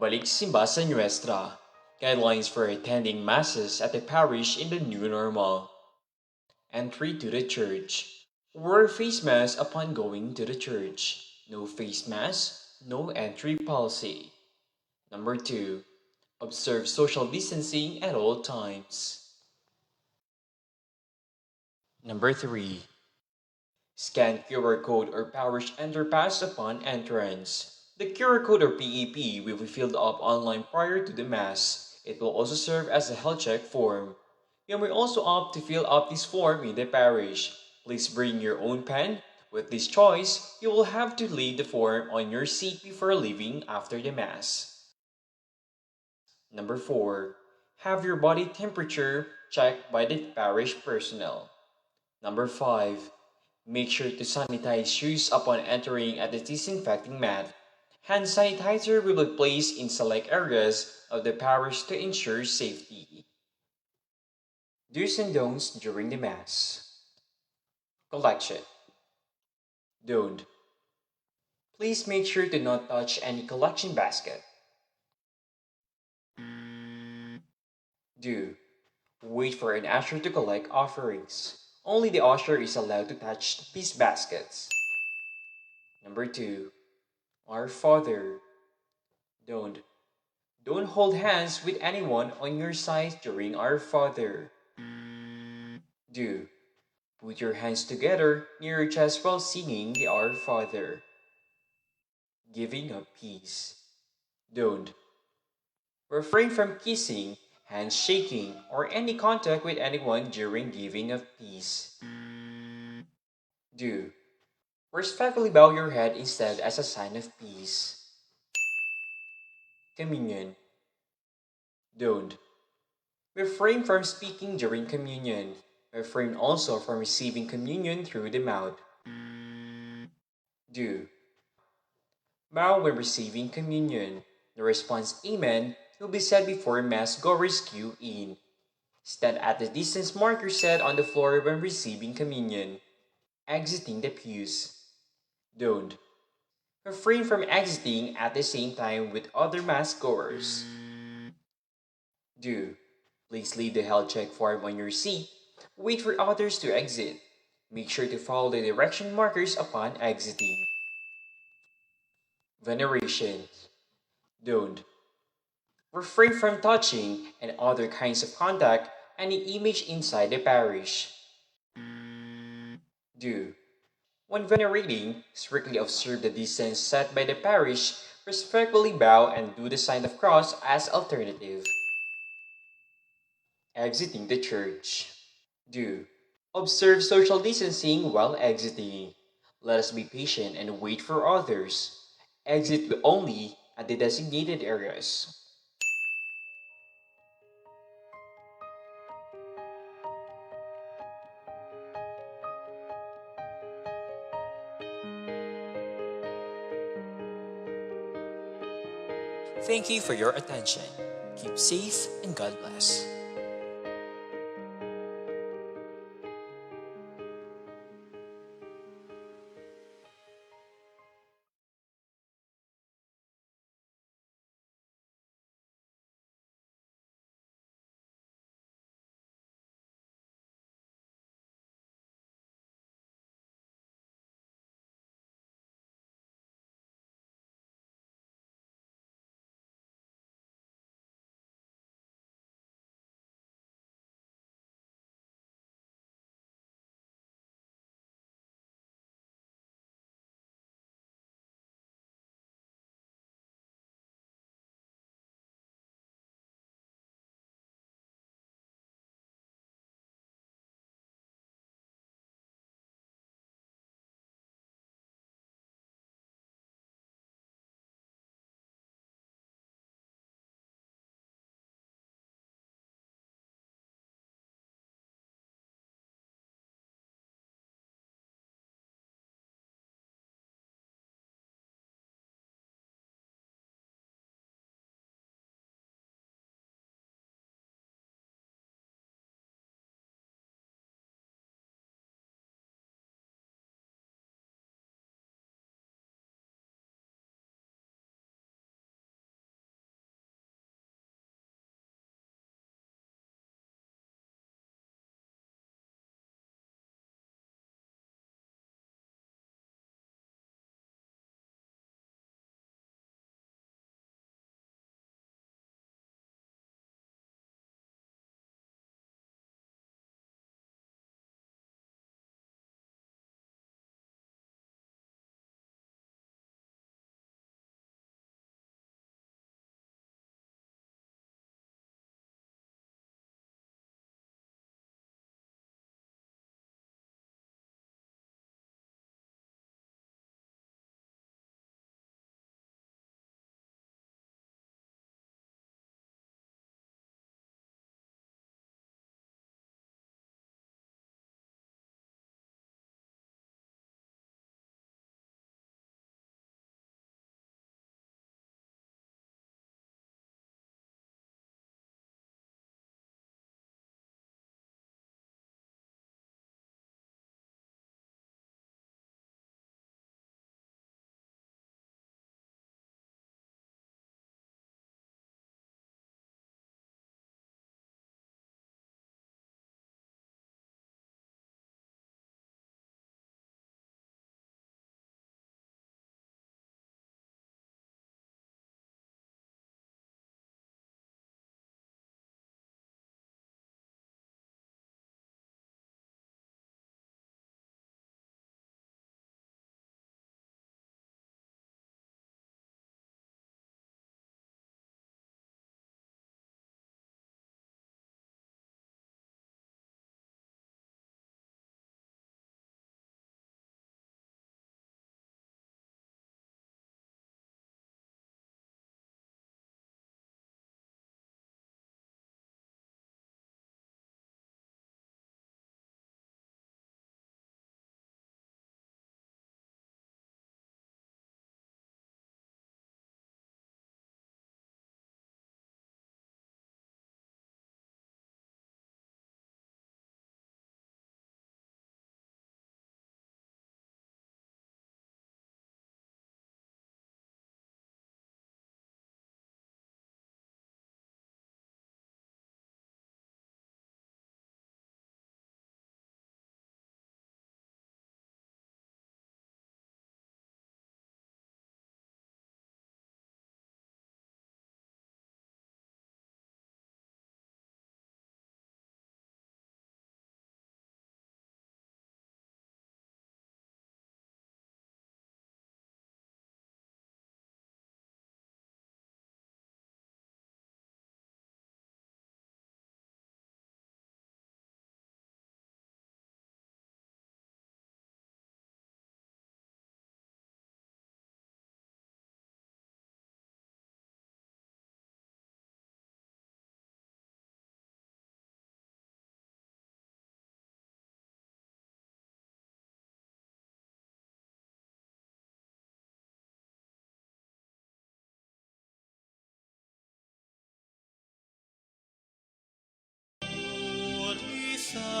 Pabalik Simba sa Nuestra. Guidelines for attending masses at the parish in the new normal. Entry to the church. Wear face mask upon going to the church. No face mask, no entry policy. Number 2. Observe social distancing at all times. Number 3. Scan QR code or parish pass upon entrance. The QR code or PEP will be filled up online prior to the Mass. It will also serve as a health check form. You may also opt to fill up this form in the parish. Please bring your own pen. With this choice, you will have to leave the form on your seat before leaving after the Mass. Number 4. Have your body temperature checked by the parish personnel. Number 5. Make sure to sanitize shoes upon entering at the disinfecting mat. Hand sanitizer will be placed in select areas of the parish to ensure safety. Do's and don'ts during the Mass. Collection. Don't. Please make sure to not touch any collection basket. Do. Wait for an usher to collect offerings. Only the usher is allowed to touch these baskets. Number 2. Our Father. Don't. Don't hold hands with anyone on your side during Our Father. Do. Put your hands together near your chest while singing the Our Father. Giving of peace. Don't. Refrain from kissing, handshaking, or any contact with anyone during giving of peace. Do. Respectfully bow your head instead as a sign of peace. Communion. Don't. Refrain from speaking during communion. Refrain also from receiving communion through the mouth. Do. Bow when receiving communion. The response Amen will be said before Mass goers queue in. Stand at the distance marker set on the floor when receiving communion. Exiting the pews. Don't. Refrain from exiting at the same time with other Mass goers. Do. Please leave the health check form on your seat. Wait for others to exit. Make sure to follow the direction markers upon exiting. Veneration. Don't. Refrain from touching and other kinds of contact any image inside the parish. Do. When venerating, strictly observe the distance set by the parish, respectfully bow and do the sign of cross as alternative. Exiting the church. Do. Observe social distancing while exiting. Let us be patient and wait for others. Exit only at the designated areas. Thank you for your attention. Keep safe and God bless.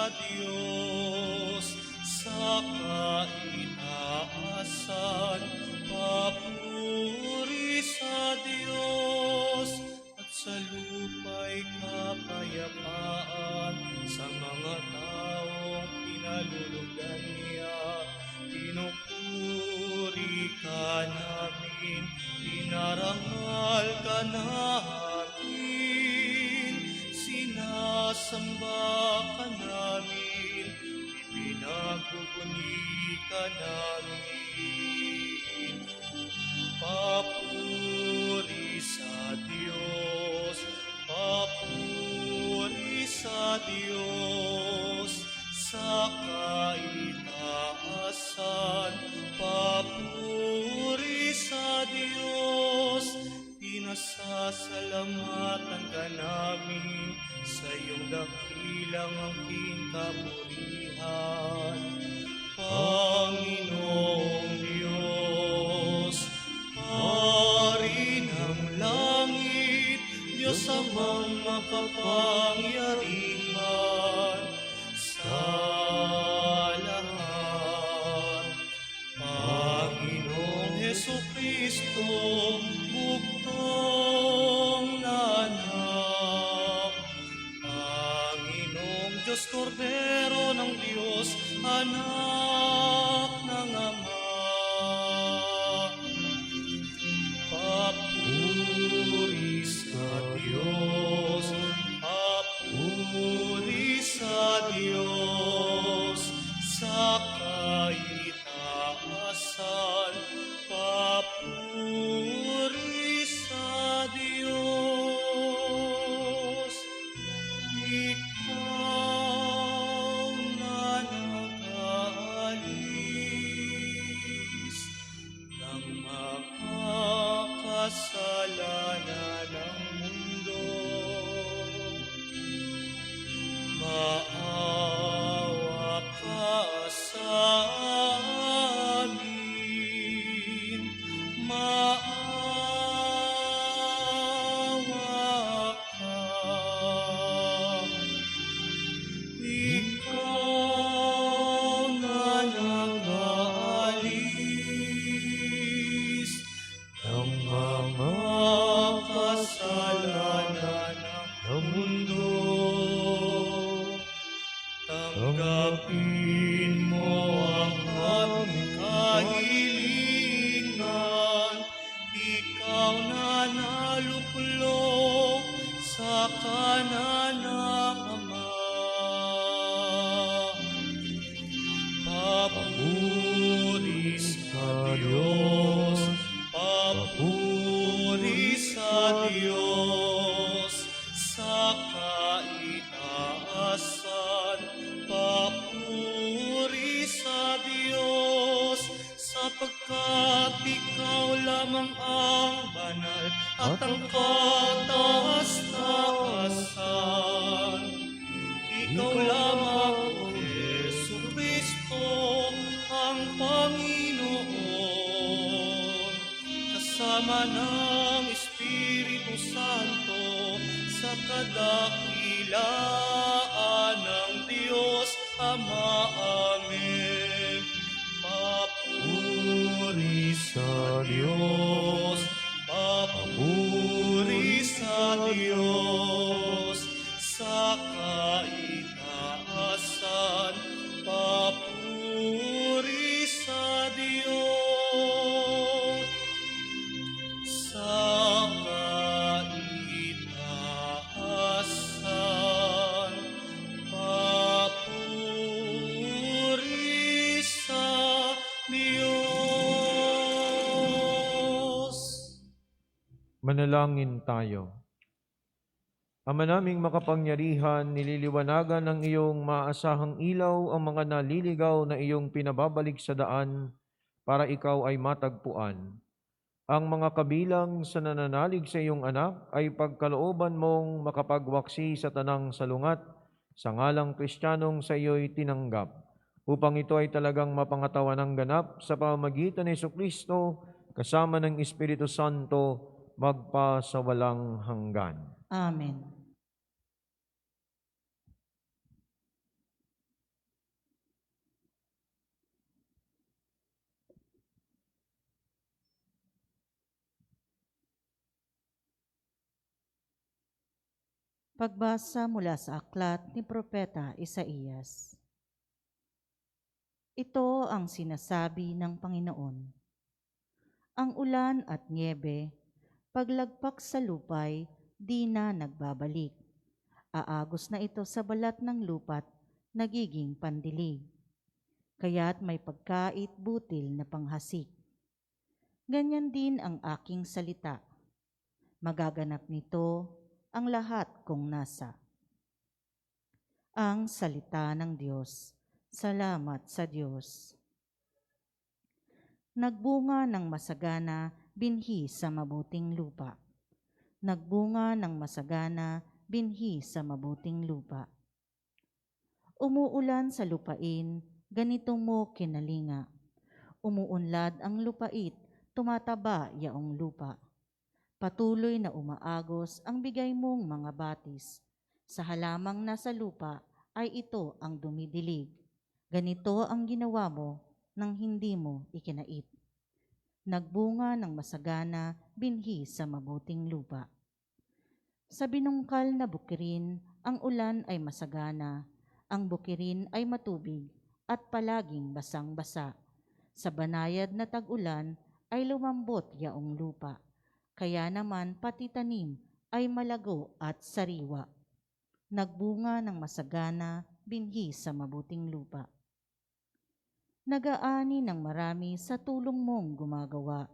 sa Diyos, sa kaitaasan, papuri sa Diyos, at sa lupa'y kapayapaan sa mga taong pinalulugan niya. Pinupuri ka namin, pinarangal ka namin, sinasamba ka namin, ipinagbubuni ka namin. Papuri sa Diyos, papuri sa Diyos, sa kaitaasan, papuri sa Diyos. Pinasasalamatan ka namin sa iyong dakilang angking kapurihan. Panginoong Diyos, Hari ng langit, Diyos amang makapangyarihan sa lahat. Panginoong Hesukristo, bugtong na anak. Panginoong Diyos, Kordero ng Diyos, anak ng Ama. Papuri sa Diyos, papuri sa Diyos, sa kaitaasan, papuri sa Diyos. Ikaw na nag-aalis ng makakasalanan ng mundo, maawa ka sa amin, maawa ka. Ikaw na nag-aalis ng mga kasalanan ng mundo, tanggapin mo ang aming kahilingan. Ikaw na naluklok sa kanan ng Ama. Papuri sa Diyos, papuri sa Diyos, sa kaitaasan, papuri sa Diyos, sapagkat ikaw lamang ang banal at ang kataas-taasan. Ikaw lamang, O Jesucristo, ang Panginoon, kasama ng Espiritu Santo, sa kadakilaan ng Diyos Ama. Amen. Papuri sa Diyos, papuri sa Diyos, sa kaitaasan, papuri sa Diyos, sa kaitaasan, papuri sa Diyos. Manalangin tayo. Ama naming makapangyarihan, nililiwanagan ng iyong maasahang ilaw ang mga naliligaw na iyong pinababalik sa daan para ikaw ay matagpuan. Ang mga kabilang sa nananalig sa iyong anak ay pagkalooban mong makapagwaksi sa tanang salungat sa ngalang Kristiyanong sa iyo'y tinanggap, upang ito ay talagang mapangatawan ng ganap sa pamamagitan ni Jesucristo kasama ng Espiritu Santo magpa sa walang hanggan. Amen. Pagbasa mula sa aklat ni Propeta Isaías. Ito ang sinasabi ng Panginoon. Ang ulan at niebe, paglagpak sa lupay, di na nagbabalik. Aagos na ito sa balat ng lupa't nagiging pandilig. Kaya't may pagkait butil na panghasik. Ganyan din ang aking salita. Magaganap nito ang lahat kong nasa. Ang salita ng Diyos. Salamat sa Diyos. Nagbunga ng masagana, binhi sa mabuting lupa. Nagbunga ng masagana, binhi sa mabuting lupa. Umuulan sa lupain, ganito mo kinalinga. Umuunlad ang lupait, tumataba yaong lupa. Patuloy na umaagos ang bigay mong mga batis. Sa halamang nasa lupa ay ito ang dumidilig. Ganito ang ginawa mo nang hindi mo ikinait. Nagbunga ng masagana, binhi sa mabuting lupa. Sa binungkal na bukirin, ang ulan ay masagana. Ang bukirin ay matubig at palaging basang-basa. Sa banayad na tag-ulan ay lumambot yaong lupa. Kaya naman pati tanim ay malago at sariwa. Nagbunga ng masagana, binhi sa mabuting lupa. Nagaani ng marami sa tulong mong gumagawa,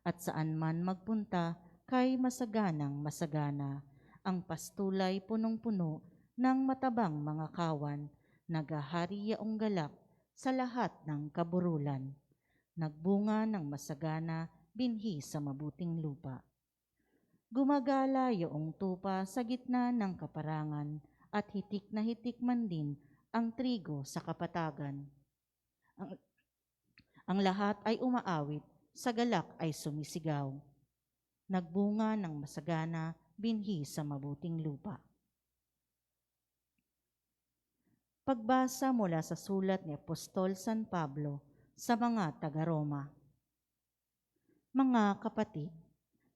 at saan man magpunta kay masaganang masagana. Ang pastulay punong-puno ng matabang mga kawan, nagahari yaong galak sa lahat ng kaburulan. Nagbunga ng masagana, binhi sa mabuting lupa. Gumagala yaong tupa sa gitna ng kaparangan, at hitik na hitik man din ang trigo sa kapatagan. Ang lahat ay umaawit, sa galak ay sumisigaw. Nagbunga ng masagana, binhi sa mabuting lupa. Pagbasa mula sa sulat ni Apostol San Pablo sa mga taga-Roma. Mga kapatid,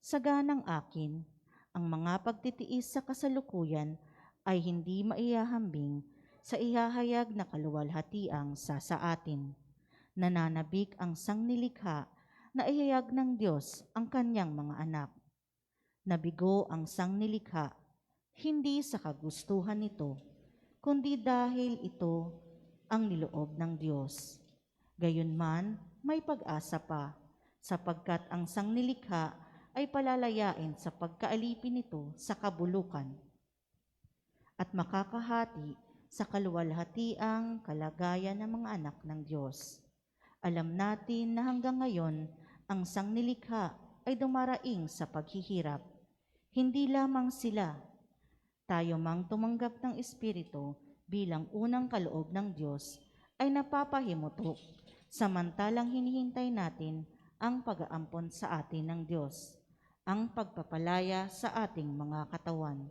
saganang akin, ang mga pagtitiis sa kasalukuyan ay hindi maihahambing sa ihahayag na kaluwalhatiang sa atin. Nananabik ang sangnilikha na ihayag ng Diyos ang kanyang mga anak. Nabigo ang sangnilikha, hindi sa kagustuhan nito, kundi dahil ito ang niloob ng Diyos. Gayunman, may pag-asa pa, sapagkat ang sangnilikha ay palalayain sa pagkaalipin nito sa kabulukan at makakahati sa kaluwalhatiang kalagayan ng mga anak ng Diyos. Alam natin na hanggang ngayon, ang sangnilikha ay dumaraing sa paghihirap. Hindi lamang sila, tayo mang tumanggap ng Espiritu bilang unang kaloob ng Diyos ay napapahimutok, samantalang hinihintay natin ang pag-aampon sa atin ng Diyos, ang pagpapalaya sa ating mga katawan.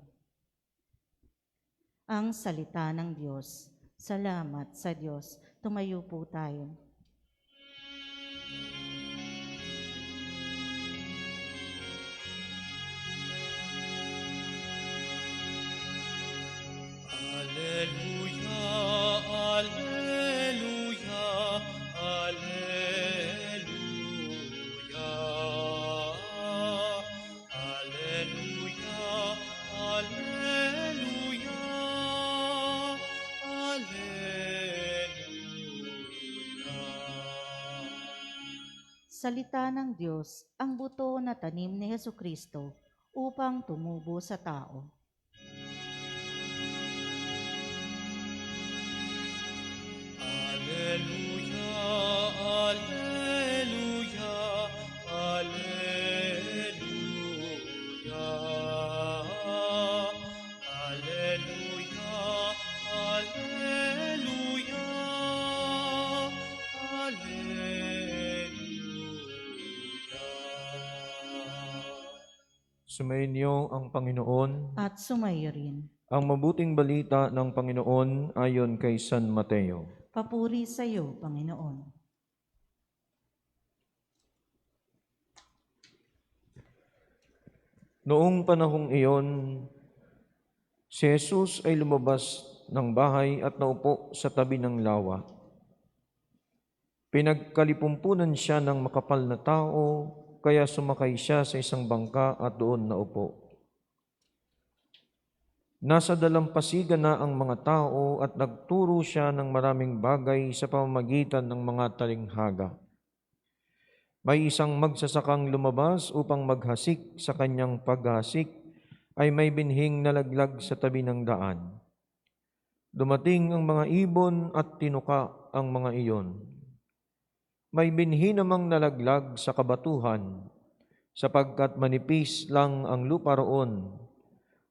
Ang salita ng Diyos. Salamat sa Diyos. Tumayo po tayo. Alleluia, alleluia, alleluia. Alleluia, alleluia, alleluia. Salita ng Diyos, ang buto na tanim ni Hesukristo upang tumubo sa tao. Alleluia, alleluia, alleluia. Alleluia, alleluia, alleluia. Sumainyo ang Panginoon. At sumayo rin. Ang mabuting balita ng Panginoon ayon kay San Mateo. Papuri sa iyo, Panginoon. Noong panahong iyon, Si Jesus ay lumabas ng bahay at naupo sa tabi ng lawa. Pinagkalipumpunan siya ng makapal na tao, kaya sumakay siya sa isang bangka at doon naupo. Nasa dalampasigan na ang mga tao at nagturo siya ng maraming bagay sa pamamagitan ng mga talinghaga. May isang magsasakang lumabas upang maghasik. Sa kanyang paghasik ay may binhing nalaglag sa tabi ng daan. Dumating ang mga ibon at tinuka ang mga iyon. May binhi namang nalaglag sa kabatuhan, sapagkat manipis lang ang lupa roon.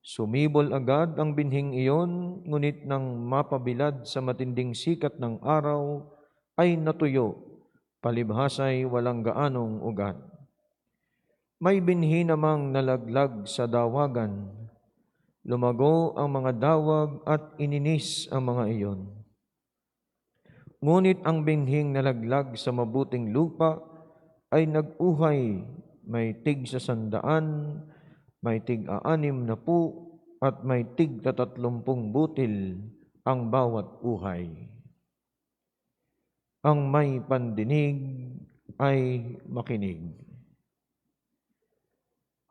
Sumibol agad ang binhing iyon, ngunit nang mapabilad sa matinding sikat ng araw, ay natuyo, palibhasay walang gaanong ugat. May binhi namang nalaglag sa dawagan. Lumago ang mga dawag at ininis ang mga iyon. Ngunit ang binhing nalaglag sa mabuting lupa ay nag-uhay, may tig 100, may tig 60, at may tig 30 butil ang bawat uhay. Ang may pandinig ay makinig.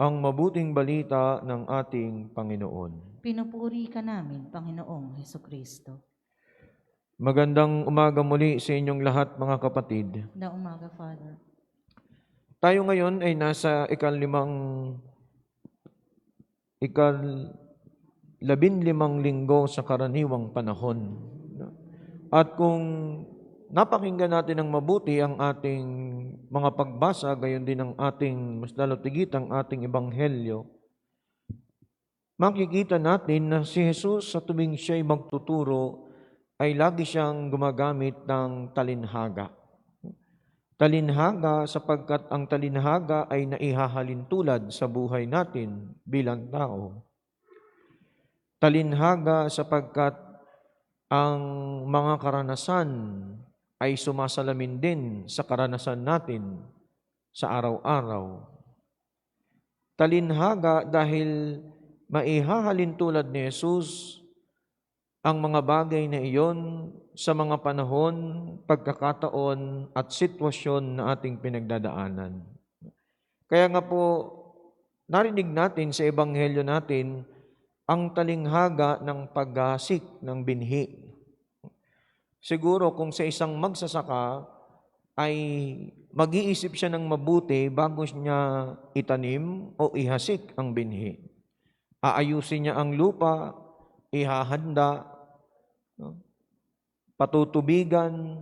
Ang mabuting balita ng ating Panginoon. Pinupuri ka namin, Panginoong Hesukristo. Magandang umaga muli sa inyong lahat, mga kapatid. Na umaga, Father. Tayo ngayon ay nasa ika-15 linggo sa karaniwang panahon. At kung napakinggan natin ng mabuti ang ating mga pagbasa, gayon din ang ating mas lalo tigit ang ating ebanghelyo, makikita natin na si Jesus sa tuwing siya'y magtuturo ay lagi siyang gumagamit ng talinhaga. Talinhaga sapagkat ang talinhaga ay naihahalin tulad sa buhay natin bilang tao. Talinhaga sapagkat ang mga karanasan ay sumasalamin din sa karanasan natin sa araw-araw. Talinhaga dahil maihahalin tulad ni Jesus ang mga bagay na iyon sa mga panahon, pagkakataon at sitwasyon na ating pinagdadaanan. Kaya nga po, narinig natin sa ebanghelyo natin ang talinghaga ng paghasik ng binhi. Siguro kung sa isang magsasaka ay mag-iisip siya ng mabuti bago niya itanim o ihasik ang binhi. Aayusin niya ang lupa, ihahanda, patutubigan,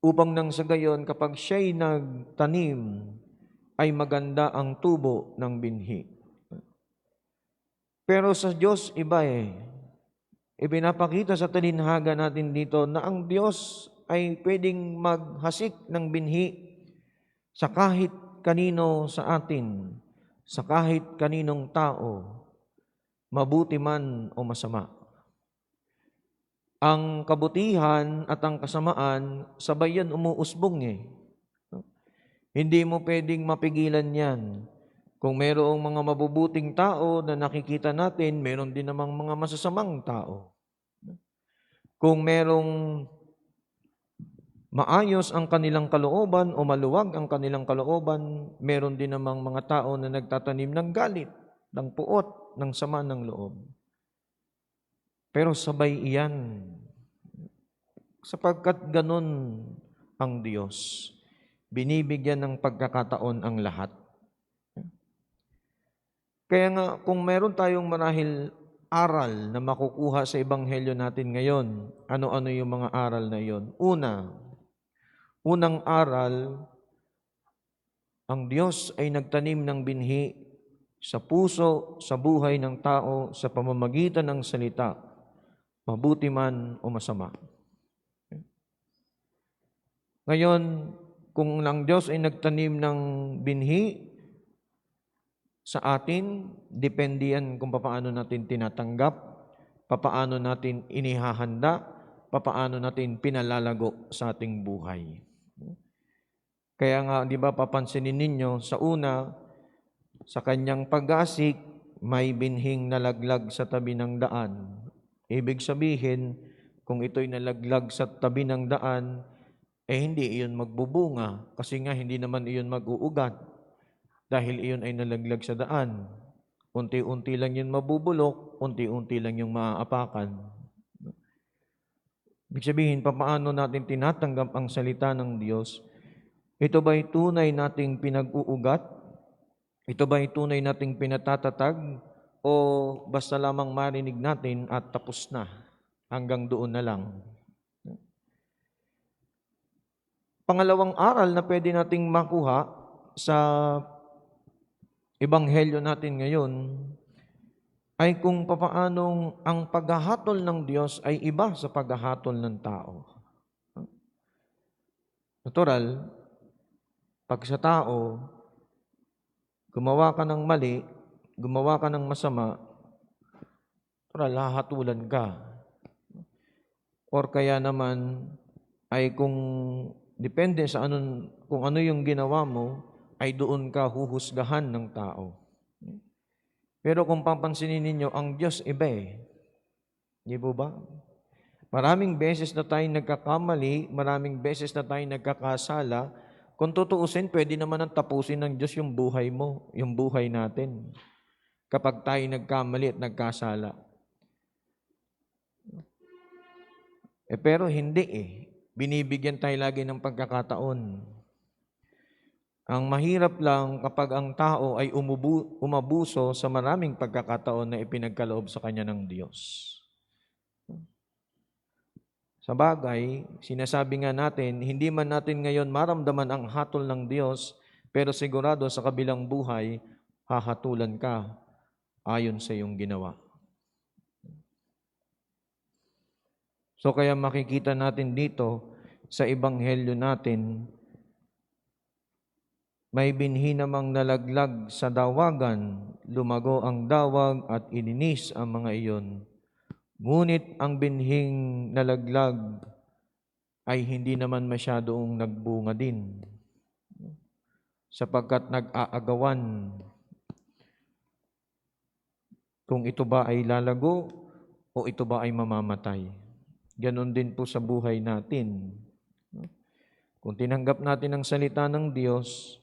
upang nang sa gayon kapag siya'y nagtanim ay maganda ang tubo ng binhi. Pero sa Diyos iba Ipinapakita sa talinhaga natin dito na ang Diyos ay pwedeng maghasik ng binhi sa kahit kanino sa atin, sa kahit kaninong tao, mabuti man o masama. Ang kabutihan at ang kasamaan, sabay yan umuusbong Hindi mo pwedeng mapigilan yan. Kung mayroong mga mabubuting tao na nakikita natin, mayroon din namang mga masasamang tao. Kung mayroong maayos ang kanilang kalooban o maluwag ang kanilang kalooban, mayroon din namang mga tao na nagtatanim ng galit, ng puot, ng sama ng loob. Pero sabay iyan, sapagkat ganun ang Diyos. Binibigyan ng pagkakataon ang lahat. Kaya nga, kung meron tayong marahil aral na makukuha sa ebanghelyo natin ngayon, ano-ano yung mga aral na yon? Unang aral, ang Diyos ay nagtanim ng binhi sa puso, sa buhay ng tao, sa pamamagitan ng salita, mabuti man o masama. Ngayon, kung ang Diyos ay nagtanim ng binhi sa atin, depende yan kung paano natin tinatanggap, paano natin inihahanda, paano natin pinalalago sa ating buhay. Kaya nga, di ba, papansinin ninyo, sa una, sa kanyang pag-asik, may binhing nalaglag sa tabi ng daan. Ibig sabihin, kung ito'y nalaglag sa tabi ng daan, hindi iyon magbubunga kasi nga hindi naman iyon mag-uugat dahil iyon ay nalaglag sa daan. Unti-unti lang yun mabubulok, unti-unti lang yung maaapakan. Ibig sabihin, paano natin tinatanggap ang salita ng Diyos? Ito ba'y tunay nating pinag-uugat? Ito ba'y tunay nating pinatatatag? O basta lamang marinig natin at tapos na? Hanggang doon na lang. Pangalawang aral na pwede nating makuha sa ebanghelyo natin ngayon ay kung papaanong ang paghahatol ng Diyos ay iba sa paghahatol ng tao. Natural, pag sa tao, gumawa ka ng mali, gumawa ka ng masama, natural, hahatulan ka. Or kaya naman ay kung depende sa kung ano yung ginawa mo, ay doon ka huhusgahan ng tao. Pero kung papansinin ninyo, ang Diyos iba eh. Di po ba? Maraming beses na tayo nagkakamali, maraming beses na tayo nagkakasala. Kung tutuusin, pwede naman ang tapusin ng Diyos yung buhay mo, yung buhay natin. Kapag tayo nagkamali at nagkasala. Pero hindi eh. Binibigyan tayo lagi ng pagkakataon. Ang mahirap lang kapag ang tao ay umabuso sa maraming pagkakataon na ipinagkaloob sa kanya ng Diyos. Sa bagay, sinasabi nga natin, hindi man natin ngayon maramdaman ang hatol ng Diyos, pero sigurado sa kabilang buhay, hahatulan ka ayon sa iyong ginawa. So kaya makikita natin dito sa ebanghelyo natin, may binhi namang nalaglag sa dawagan, lumago ang dawag at ininis ang mga iyon. Ngunit ang binhing nalaglag ay hindi naman masyadong nagbunga din, sapagkat nag-aagawan kung ito ba ay lalago o ito ba ay mamamatay. Ganon din po sa buhay natin. Kung tinanggap natin ang salita ng Diyos,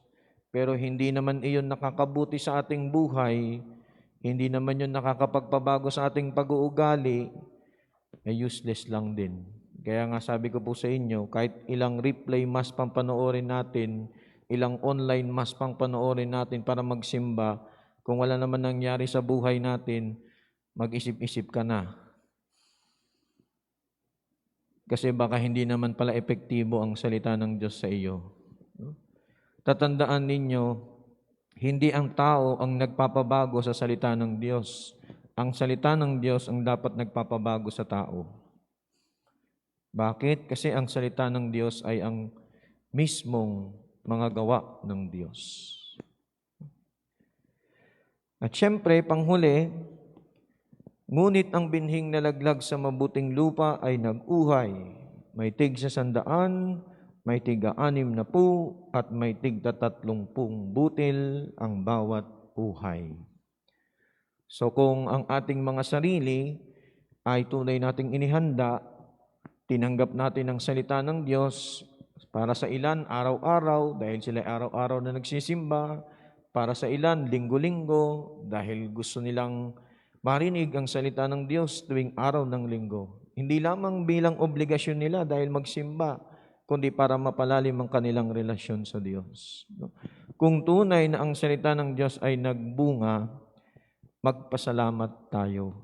pero hindi naman iyon nakakabuti sa ating buhay, hindi naman yun nakakapagpabago sa ating pag-uugali, ay useless lang din. Kaya nga sabi ko po sa inyo, kahit ilang replay mas pang panoorin natin, ilang online mas pang panoorin natin para magsimba, kung wala naman nangyari sa buhay natin, mag-isip-isip ka na. Kasi baka hindi naman pala epektibo ang salita ng Diyos sa iyo. Tatandaan ninyo, hindi ang tao ang nagpapabago sa salita ng Diyos. Ang salita ng Diyos ang dapat nagpapabago sa tao. Bakit? Kasi ang salita ng Diyos ay ang mismong mga gawa ng Diyos. At syempre, panghuli, ngunit ang binhing nalaglag sa mabuting lupa ay nag-uhay. May tig 100, may tig 60 at may tig 30 butil ang bawat uhay. So kung ang ating mga sarili ay tunay nating inihanda, tinanggap natin ang salita ng Diyos, para sa ilan araw-araw dahil sila araw-araw na nagsisimba, para sa ilan linggo-linggo dahil gusto nilang marinig ang salita ng Diyos tuwing araw ng linggo. Hindi lamang bilang obligasyon nila dahil magsimba, kundi para mapalalim ang kanilang relasyon sa Diyos. Kung tunay na ang salita ng Diyos ay nagbunga, magpasalamat tayo.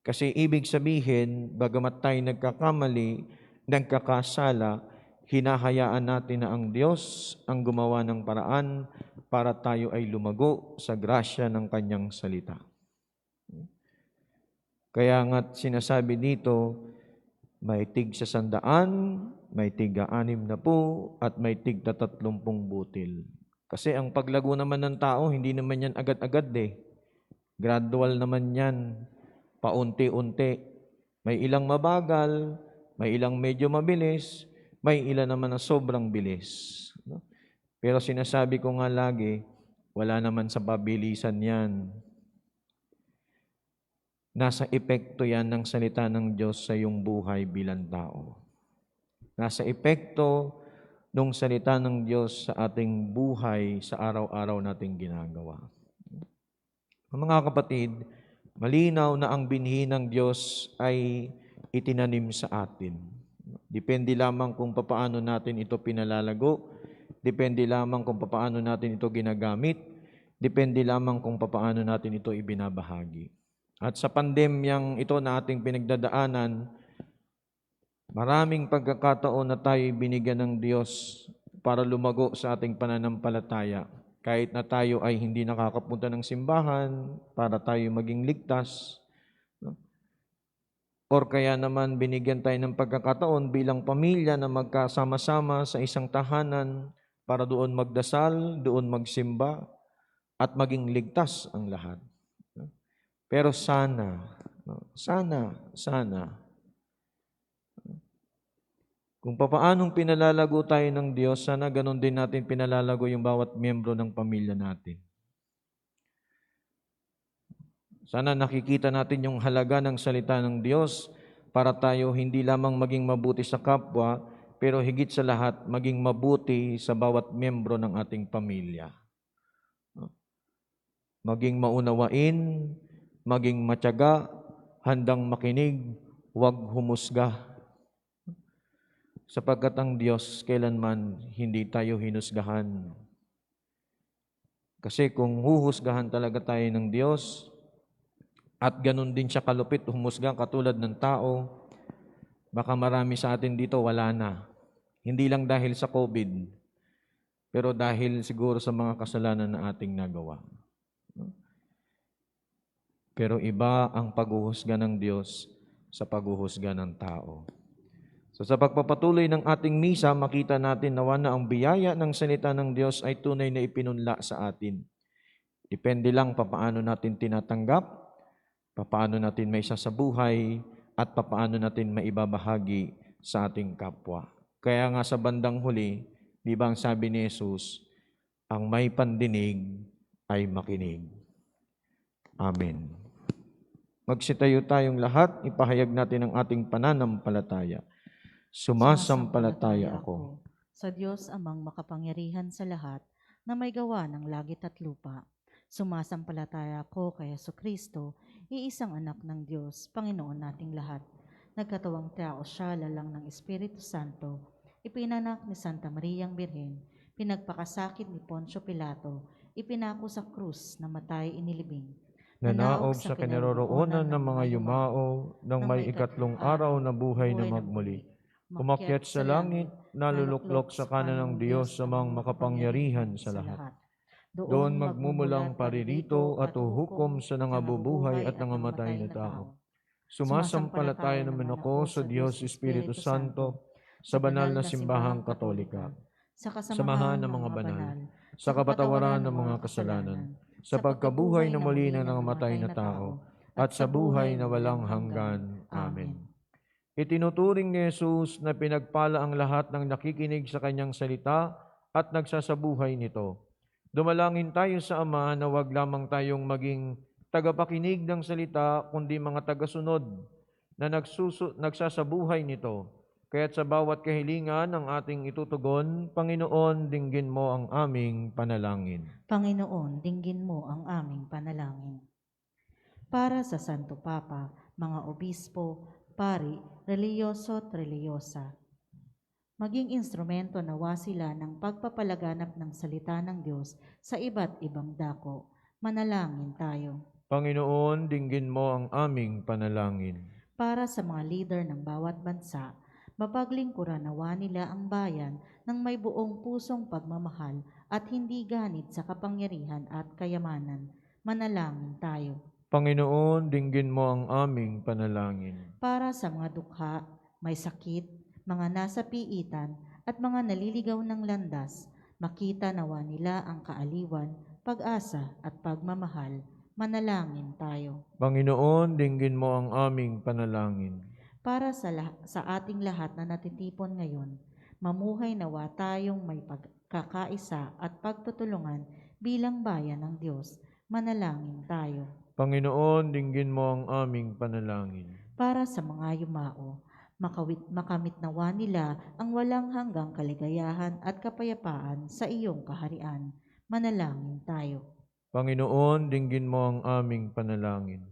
Kasi ibig sabihin, bagamat tayo nagkakamali, nagkakasala, hinahayaan natin na ang Diyos ang gumawa ng paraan para tayo ay lumago sa grasya ng Kanyang salita. Kaya nga't sinasabi dito, may tig 100, may tig 60 at may tig 30 butil. Kasi ang paglago naman ng tao, hindi naman yan agad-agad eh. Gradual naman yan, paunti-unti. May ilang mabagal, may ilang medyo mabilis, may ilan naman na sobrang bilis. Pero sinasabi ko nga lagi, wala naman sa pabilisan yan. nasa epekto yan ng salita ng Diyos sa iyong buhay bilang tao. Nasa epekto ng salita ng Diyos sa ating buhay sa araw-araw nating ginagawa. Mga kapatid, malinaw na ang binhi ng Diyos ay itinanim sa atin. Depende lamang kung paano natin ito pinalalago, depende lamang kung paano natin ito ginagamit, depende lamang kung paano natin ito ibinabahagi. At sa pandemyang ito na ating pinagdadaanan, maraming pagkakataon na tayo binigyan ng Diyos para lumago sa ating pananampalataya. Kahit na tayo ay hindi nakakapunta ng simbahan para tayo maging ligtas, or kaya naman binigyan tayo ng pagkakataon bilang pamilya na magkasama-sama sa isang tahanan para doon magdasal, doon magsimba, at maging ligtas ang lahat. Pero sana, kung paanong pinalalago tayo ng Diyos, sana ganun din natin pinalalago yung bawat miyembro ng pamilya natin. Sana nakikita natin yung halaga ng salita ng Diyos para tayo hindi lamang maging mabuti sa kapwa, pero higit sa lahat, maging mabuti sa bawat miyembro ng ating pamilya. Maging maunawain, maging matyaga, handang makinig, huwag humusga. Sapagkat ang Diyos kailanman hindi tayo hinusgahan. Kasi kung huhusgahan talaga tayo ng Diyos, at ganun din siya kalupit humusga katulad ng tao, baka marami sa atin dito wala na. Hindi lang dahil sa COVID, pero dahil siguro sa mga kasalanan na ating nagawa. Pero iba ang paghuhusga ng Diyos sa paghuhusga ng tao. So sa pagpapatuloy ng ating misa, makita natin nawa na ang biyaya ng salita ng Diyos ay tunay na ipinunla sa atin. Depende lang paano natin tinatanggap, paano natin may sa buhay, at paano natin maibabahagi sa ating kapwa. Kaya nga sa bandang huli, di ba ang sabi ni Jesus, ang may pandinig ay makinig. Amen. Magsitayo tayong lahat, ipahayag natin ang ating pananampalataya. Sumasampalataya ako sa Diyos amang makapangyarihan sa lahat na may gawa ng langit at lupa. Sumasampalataya ako kay Jesucristo, iisang anak ng Diyos, Panginoon nating lahat. Nagkatawang tao siya, lalang ng Espiritu Santo, ipinanak ni Santa Mariang Birhen, pinagpakasakit ni Poncio Pilato, ipinako sa krus, namatay, inilibing. Nanaog sa kinaroroonan ng mga yumao ng may ikatlong araw na buhay na magmuli. Umakyat sa langit, naluluklok sa kanan ng Diyos amang makapangyarihan sa lahat. Doon magmumulang paririto at uhukom sa nangabubuhay at nangamatay na tao. Sumasampalataya naman ako sa Diyos Espiritu Santo, sa banal na simbahang Katolika, sa kasamahan ng mga banal, sa kapatawaran ng mga kasalanan, sa pagkabuhay na muli ng nangamatay na tao, at sa buhay na walang hanggan. Amen. Itinuturing ni Jesus na pinagpala ang lahat ng nakikinig sa kanyang salita at nagsasabuhay nito. Dumalangin tayo sa Ama na wag lamang tayong maging tagapakinig ng salita, kundi mga tagasunod na nagsasabuhay nito. Kaya't sa bawat kahilingan ng ating itutugon, Panginoon, dinggin mo ang aming panalangin. Panginoon, dinggin mo ang aming panalangin. Para sa Santo Papa, mga obispo, pari, reliyoso at reliyosa, maging instrumento nawa sila ng pagpapalaganap ng salita ng Diyos sa iba't ibang dako. Manalangin tayo. Panginoon, dinggin mo ang aming panalangin. Para sa mga leader ng bawat bansa, mapaglingkuran nawa nila ang bayan ng may buong pusong pagmamahal at hindi ganit sa kapangyarihan at kayamanan. Manalangin tayo. Panginoon, dinggin mo ang aming panalangin. Para sa mga dukha, may sakit, mga nasa piitan, at mga naliligaw ng landas, makita nawa nila ang kaaliwan, pag-asa at pagmamahal. Manalangin tayo. Panginoon, dinggin mo ang aming panalangin. Para sa ating lahat na natitipon ngayon, mamuhay nawa tayong may pagkakaisa at pagtutulungan bilang bayan ng Diyos. Manalangin tayo. Panginoon, dinggin mo ang aming panalangin. Para sa mga yumao, makamit nawa nila ang walang hanggang kaligayahan at kapayapaan sa iyong kaharian. Manalangin tayo. Panginoon, dinggin mo ang aming panalangin.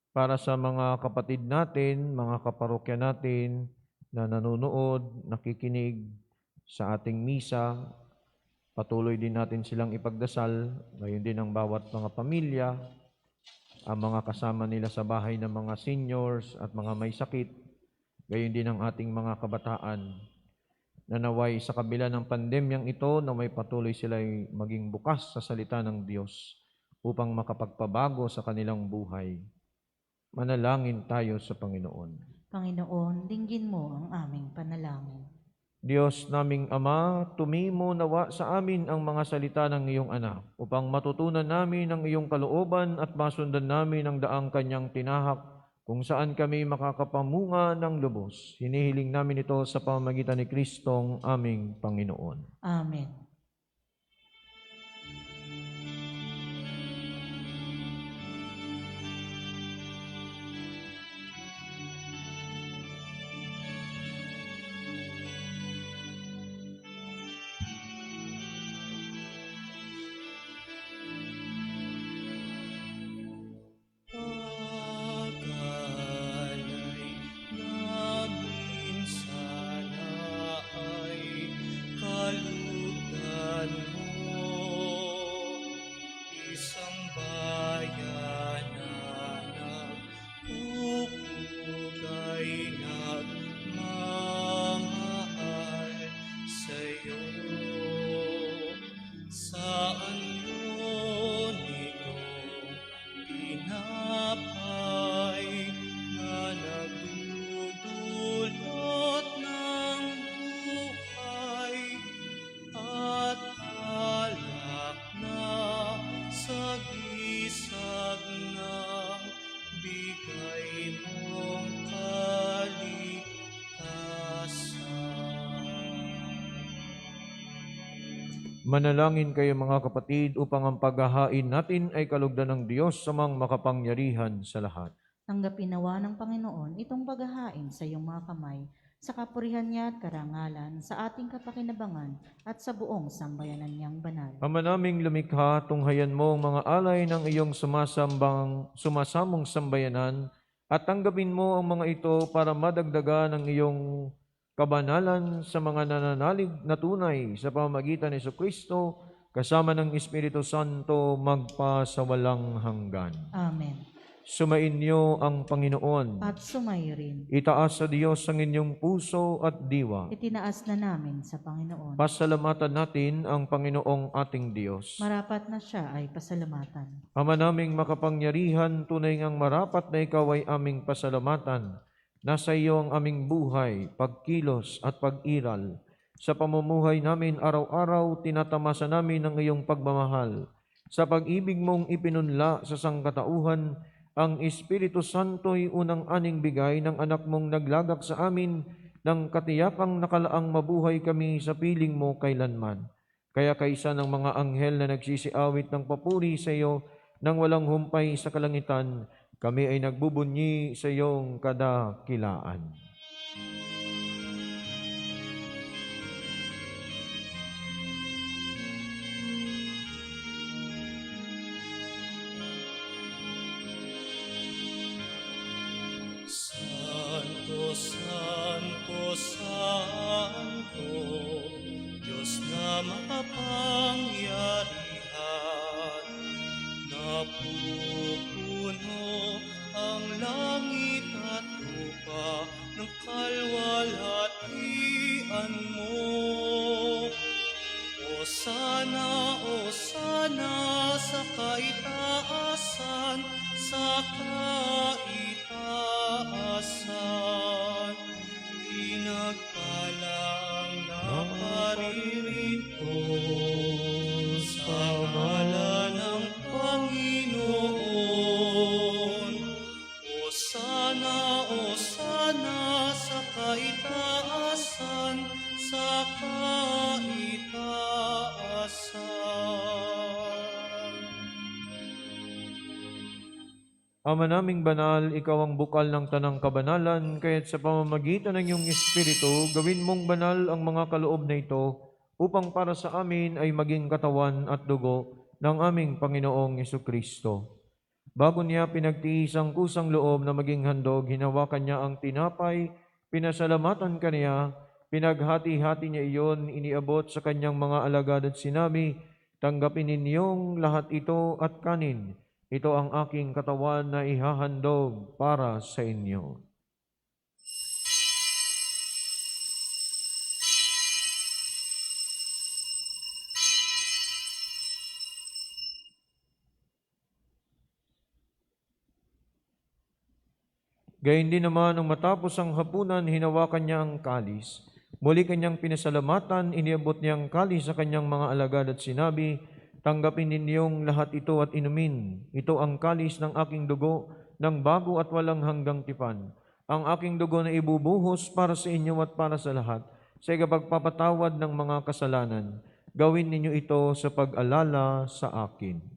Para sa mga kapatid natin, mga kaparokya natin na nanonood, nakikinig sa ating misa, patuloy din natin silang ipagdasal, gayon din ang bawat mga pamilya, ang mga kasama nila sa bahay ng mga seniors at mga may sakit, gayon din ang ating mga kabataan, na naway sa kabila ng pandemyang ito, naway patuloy sila'y maging bukas sa salita ng Diyos upang makapagpabago sa kanilang buhay. Manalangin tayo sa Panginoon. Panginoon, dinggin mo ang aming panalangin. Diyos naming Ama, tumimo nawa sa amin ang mga salita ng iyong anak, upang matutunan namin ang iyong kalooban at masundan namin ang daang kanyang tinahak, kung saan kami makakapamunga ng lubos. Hinihiling namin ito sa pamamagitan ni Kristong aming Panginoon. Amen. Pag-alay namin sana ay kalugdan mo, isang bayan na nagpupugay, nagmamahal sa'yo. Saan yun itong tinapay na nagdudulot ng buhay at alak na sagisag ng bigay mong kaligtasan? Manalangin kayo mga kapatid upang ang paghahain natin ay kalugdan ng Diyos sa mga makapangyarihan sa lahat. Tanggapin nawa ng Panginoon itong paghahain sa iyong mga kamay, sa kapurihan niya at karangalan, sa ating kapakinabangan at sa buong sambayanan niyang banal. Ama naming lumikha, tunghayan mo ang mga alay ng iyong sumasamong sambayanan at tanggapin mo ang mga ito para madagdagan ang iyong kabanalan sa mga nananalig na tunay sa pamamagitan ni Jesucristo kasama ng Espiritu Santo magpasawalang hanggan. Amen. Sumainyo ang Panginoon. At sumayo rin. Itaas sa Diyos ang inyong puso at diwa. Itinaas na namin sa Panginoon. Pasalamatan natin ang Panginoong ating Diyos. Marapat na siya ay pasalamatan. Ama naming makapangyarihan, tunay ngang marapat na ikaw ay aming pasalamatan. Nasa iyo ang aming buhay, pagkilos at pag-iral. Sa pamumuhay namin araw-araw, tinatamasa namin ang iyong pagmamahal. Sa pag-ibig mong ipinunla sa sangkatauhan, ang Espiritu Santo'y unang aning bigay ng anak mong naglagak sa amin ng katiyakang nakalaang mabuhay kami sa piling mo kailanman. Kaya kaisa ng mga anghel na nagsisiawit ng papuri sa iyo nang walang humpay sa kalangitan, kami ay nagbubunyi sa iyong kadakilaan. Santo, Santo, Santo, Diyos na makapangyarihan, napupuno ang langit at lupa ng kalwalhatian mo. Osana, Osana sa kaitaasan, sa kaitaasan. Pinagpalang naparirito sa ngalan ng Panginoon. Osana, Osana sa kaitaasan, sa kaitaasan. 「Ama naming banal, ikaw ang bukal ng tanang kabanalan, kaya't sa pamamagitan ng iyong Espiritu, gawin mong banal ang mga kaloob na ito, upang para sa amin ay maging katawan at dugo ng aming Panginoong Jesucristo. Bago niya pinagtiis ang kusang loob na maging handog, hinawakan niya ang tinapay, pinasalamatan kaniya, pinaghati-hati niya iyon, iniabot sa kanyang mga alagad at sinabi, "Tanggapin ninyong lahat ito at kanin. Ito ang aking katawan na ihahandog para sa inyo." Gayun din naman, nung matapos ang hapunan, hinawakan niya ang kalis. Muli kanyang pinasalamatan, iniabot niya ang kalis sa kanyang mga alagad at sinabi, "Tanggapin ninyong lahat ito at inumin. Ito ang kalis ng aking dugo, ng bago at walang hanggang tipan. Ang aking dugo na ibubuhos para sa inyo at para sa lahat, sa ikapagpapatawad ng mga kasalanan. Gawin ninyo ito sa pag-alala sa akin."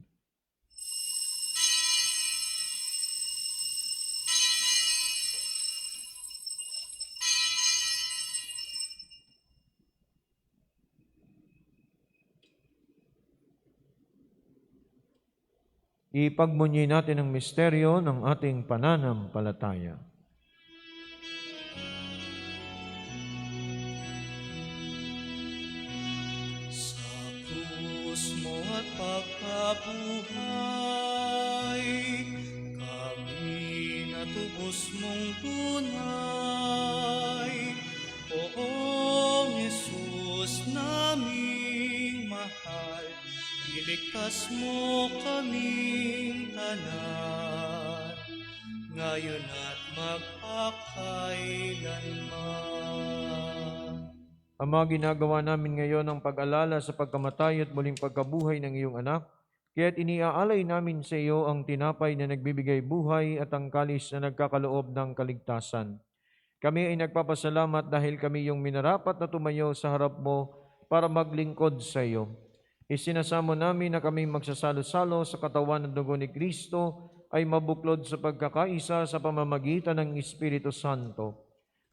Ipagmunyi natin ang misteryo ng ating pananampalataya. Sa krus mo at pagkabuhay, kami natubos mong tunay. Oo, Jesus naming mahal, iligtas mo kaming tanan, ngayon at magpakailanman. Ama, ginagawa namin ngayon ang pag-alala sa pagkamatay at muling pagkabuhay ng iyong anak, kaya't iniaalay namin sa iyo ang tinapay na nagbibigay buhay at ang kalis na nagkakaloob ng kaligtasan. Kami ay nagpapasalamat dahil kami yung minarapat na tumayo sa harap mo para maglingkod sa iyo. Isinasamo namin na kami magsasalo-salo sa katawan ng dugo ni Kristo ay mabuklod sa pagkakaisa sa pamamagitan ng Espiritu Santo.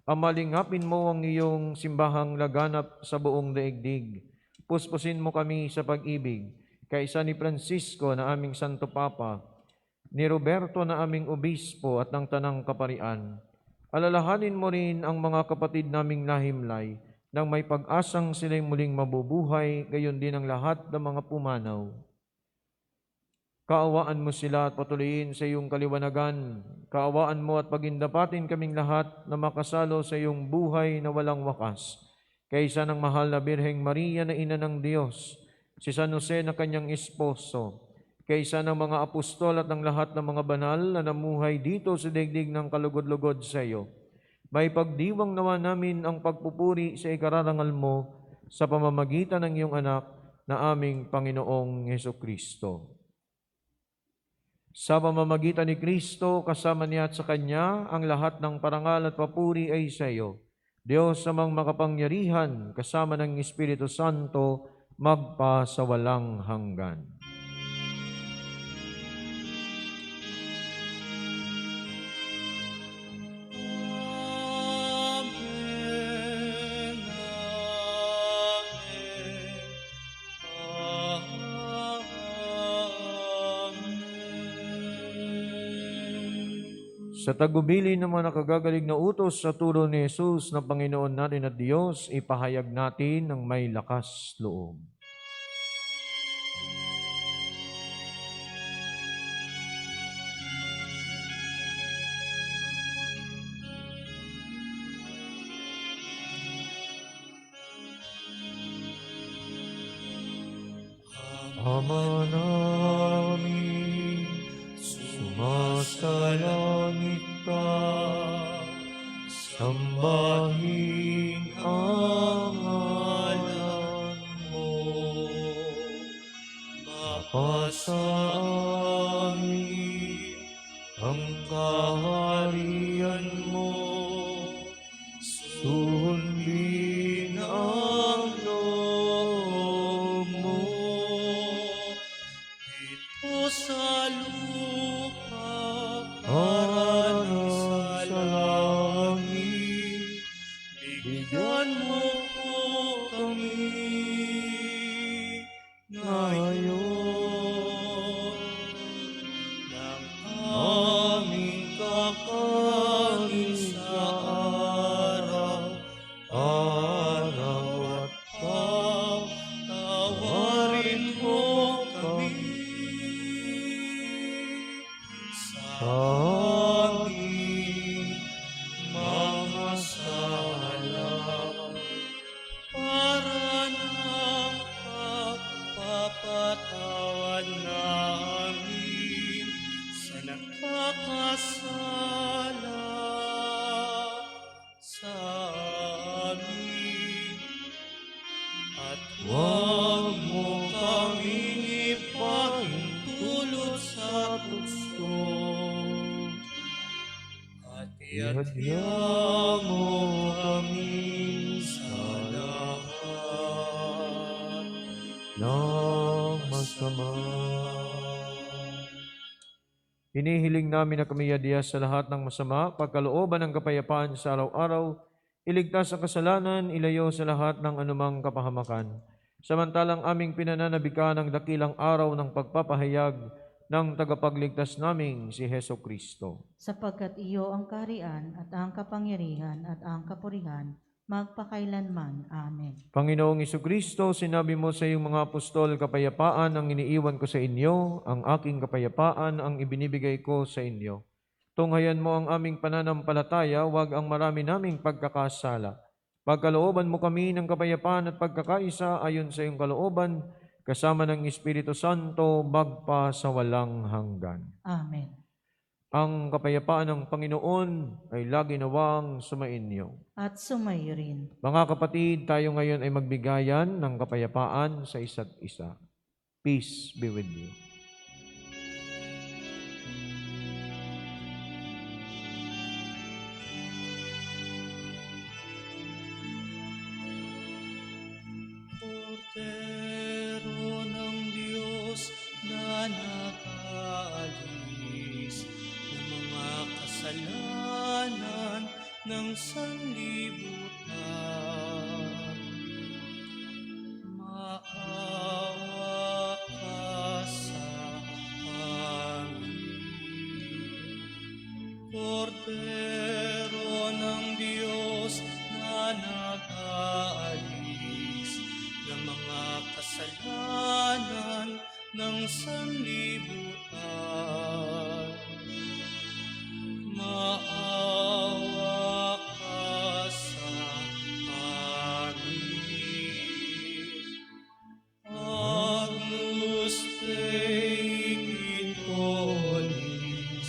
Amalingapin mo ang iyong simbahang laganap sa buong daigdig. Puspusin mo kami sa pag-ibig, kaisa ni Francisco na aming Santo Papa, ni Roberto na aming Obispo at ng Tanang Kaparian. Alalahanin mo rin ang mga kapatid naming nahimlay, nang may pag-asang sila'y muling mabubuhay, gayon din ang lahat ng mga pumanaw. Kaawaan mo sila at patuloyin sa iyong kaliwanagan. Kaawaan mo at pagindapatin kaming lahat na makasalo sa iyong buhay na walang wakas. Kaysa ng mahal na Birheng Maria na Ina ng Diyos, si San Jose na kanyang esposo, kaysa ng mga apostol at ng lahat ng mga banal na namuhay dito sa daigdig ng kalugod-lugod sa iyo, may pagdiwang nawa namin ang pagpupuri sa ikararangal mo sa pamamagitan ng iyong anak na aming Panginoong Hesukristo. Sa pamamagitan ni Kristo, kasama niya at sa Kanya, ang lahat ng parangal at papuri ay sa iyo. Diyos amang makapangyarihan, kasama ng Espiritu Santo, magpa sa walang hanggan. Amen, amen. Sa tagubili ng mga nakagagaling na utos sa turo ni Jesus na Panginoon natin at Diyos, ipahayag natin ng may lakas loob. Ama namin, sumasalangit ka, sambahin ang ngalan mo. Mapasa amin ang kaharian mo, sundin ang loob mo. Ito sa lupa Harani sa langit, bigyan mo po kami ngayon ng aming kakanin sa araw-araw at patawarin mo kami sa aming mga sala para ng pagpapatawad namin sa nakakasala sa amin. At huwag mo kaming ipahintulot sa tukso, at iadya mo kami sa lahat ng masama. Hinihiling namin na kami yadiyas sa lahat ng masama, pagkalooban ng kapayapaan sa araw-araw, iligtas sa kasalanan, ilayo sa lahat ng anumang kapahamakan. Samantalang aming pinananabika ng dakilang araw ng pagpapahayag ng tagapagligtas naming si Heso Kristo. Sapagkat iyo ang kaharian at ang kapangyarihan at ang kapurihan, magpakailanman. Amen. Panginoong Kristo, sinabi mo sa iyong mga apostol, kapayapaan ang iniiwan ko sa inyo, ang aking kapayapaan ang ibinibigay ko sa inyo. Tunghayan mo ang aming pananampalataya, wag ang marami naming pagkakasala. Pagkalooban mo kami ng kapayapaan at pagkakaisa ayon sa iyong kalooban, kasama ng Espiritu Santo, magpa sa walang hanggan. Amen. Ang kapayapaan ng Panginoon ay lagi nawang sumainyo. At sumayo rin. Mga kapatid, tayo ngayon ay magbigayan ng kapayapaan sa isa't isa. Peace be with you. Kordero ng Diyos na nakaalis ng mga kasalanan ng sanlibutan, maawa ka sa amin. Kordero ng Diyos na nakaalis ng mga kasalanan ng sanlibutan, maawa ka sa amin. Agnus Dei Quitoris,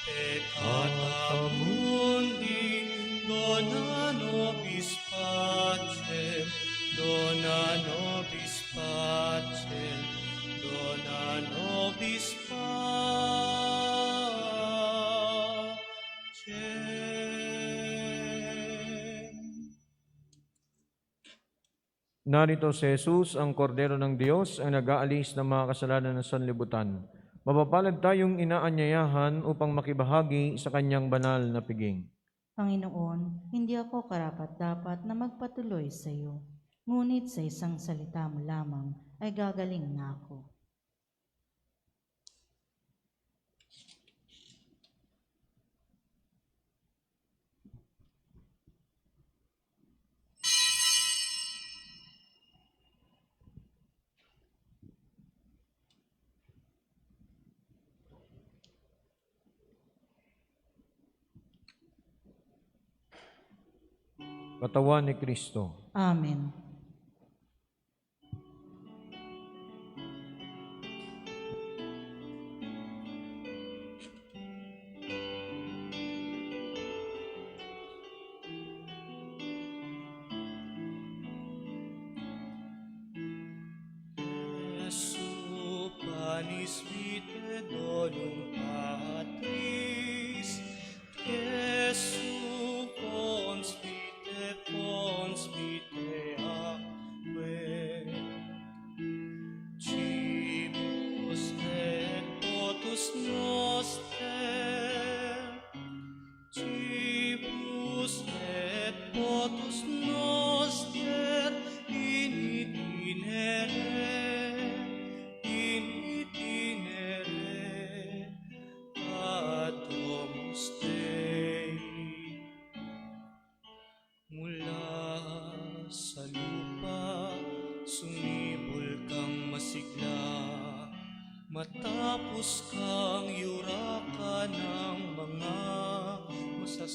peccata mundi, dona nobis pacem, dona nobis pacem, dona nobis pacem. Narito si Jesus, ang kordero ng Diyos, ang nag-aalis ng mga kasalanan ng sanlibutan. Mapapalad tayong inaanyayahan upang makibahagi sa kanyang banal na piging. Panginoon, hindi ako karapat-dapat na magpatuloy sa iyo, ngunit sa isang salita mo lamang ay gagaling na ako. Katawan ni Kristo. Amen. Jesu panis vitae donum Patris, Jesu pons vitae aquae, cibus et potus noster,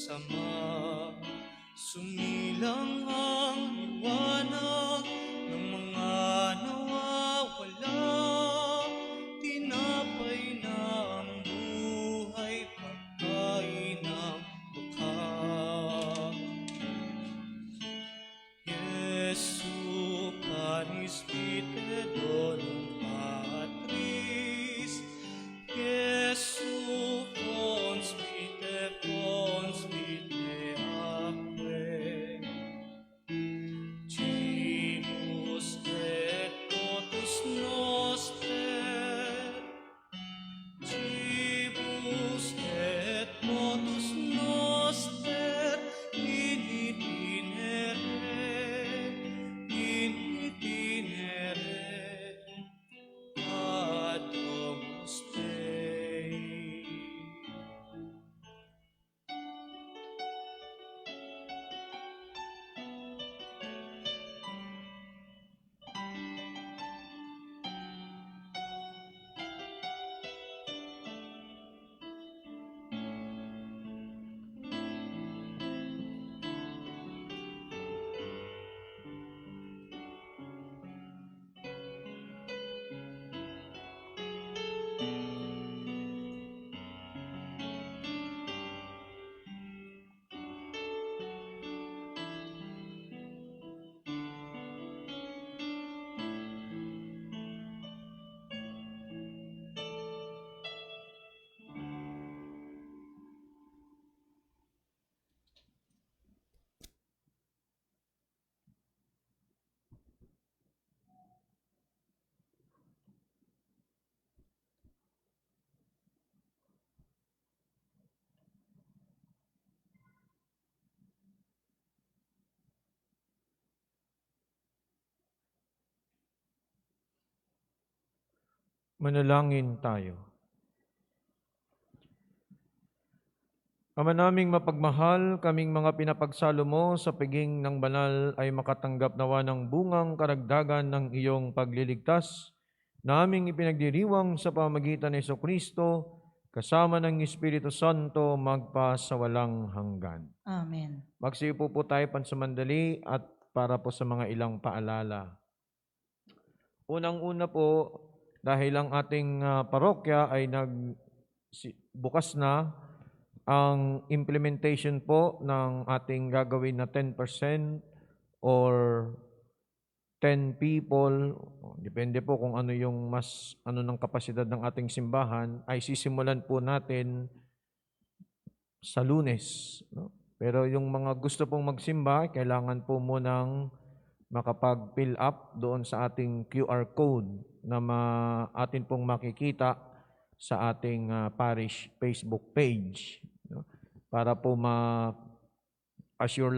sama. Sumilang ang liwanag ng mga nawawala, tinapay na ang buhay, pagkain ng dukha. Jesu panis vitae donum Patris, Jesu fons vitae acque, Cimus et totus noster, Cibus et totus noster, in itinere ad Domus Dei. Manalangin tayo. Ama naming mapagmahal, kaming mga pinapagsalo mo sa piging ng banal ay makatanggap nawa ng bungang karagdagan ng iyong pagliligtas, na aming ipinagdiriwang sa pamagitan ni Jesucristo, kasama ng Espiritu Santo, magpa sa walang hanggan. Amen. Magsiupo po tayo pansamandali at para po sa mga ilang paalala. Unang-una po, dahil ang ating parokya ay bukas na ang implementation po ng ating gagawin na 10% or 10 people, depende po kung ano yung ng kapasidad ng ating simbahan, ay sisimulan po natin sa Lunes. No? Pero yung mga gusto pong magsimba, kailangan po munang makapag-fill up doon sa ating QR code na atin pong makikita sa ating parish Facebook page. No? Para po ma-assure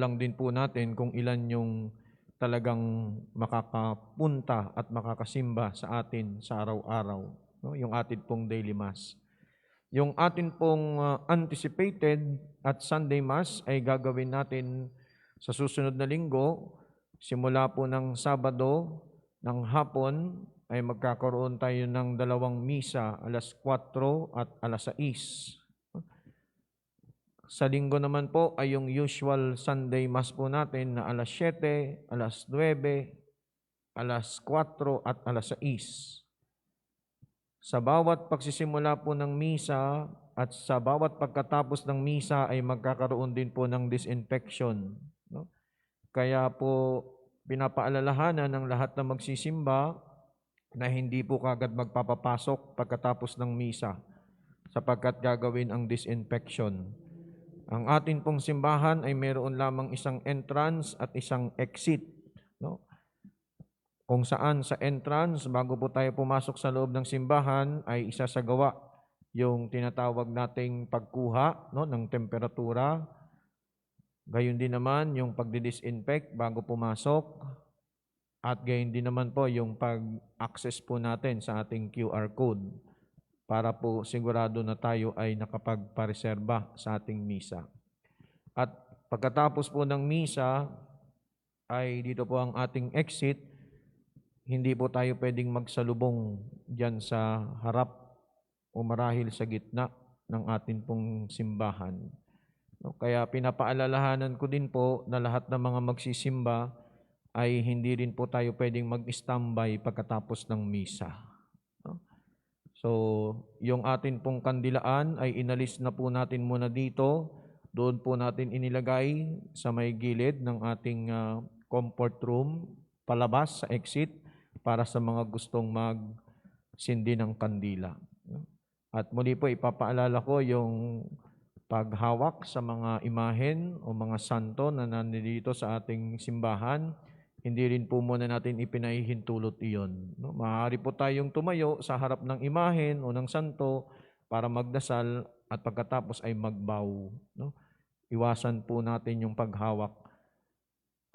lang din po natin kung ilan yung talagang makakapunta at makakasimba sa atin sa araw-araw. No? Yung atin pong daily mass. Yung atin pong anticipated at Sunday mass ay gagawin natin sa susunod na linggo. Simula po ng Sabado ng hapon ay magkakaroon tayo ng 2 misa, alas 4 at alas 6. Sa linggo naman po ay yung usual Sunday Mass po natin na alas 7, alas 9, alas 4 at alas 6. Sa bawat pagsisimula po ng misa at sa bawat pagkatapos ng misa ay magkakaroon din po ng disinfection. No? Kaya po pinapaalalahanan ng lahat na magsisimba na hindi po kagad magpapapasok pagkatapos ng misa sapagkat gagawin ang disinfection. Ang atin pong simbahan ay mayroon lamang isang entrance at isang exit. No? Kung saan sa entrance, bago po tayo pumasok sa loob ng simbahan, ay isasagawa yung tinatawag nating pagkuha ng temperatura. Gayon din naman yung pagdi-disinfect bago pumasok. At gayon din naman po yung pag-access po natin sa ating QR code para po sigurado na tayo ay nakapagpareserba sa ating misa. At pagkatapos po ng misa, ay dito po ang ating exit. Hindi po tayo pwedeng magsalubong dyan sa harap o marahil sa gitna ng ating pong simbahan. No? Kaya pinapaalalahanan ko din po na lahat ng mga magsisimba ay hindi rin po tayo pwedeng mag-standby pagkatapos ng misa. No? So, yung atin pong kandilaan ay inalis na po natin muna dito. Doon po natin inilagay sa may gilid ng ating comfort room, palabas sa exit, para sa mga gustong magsindi ng kandila. At muli po ipapaalala ko yung paghawak sa mga imahen o mga santo na nandito sa ating simbahan. Hindi rin po muna natin ipinahihintulot iyon. No? Maaari po tayong tumayo sa harap ng imahen o ng santo para magdasal at pagkatapos ay magbow. No? Iwasan po natin yung paghawak.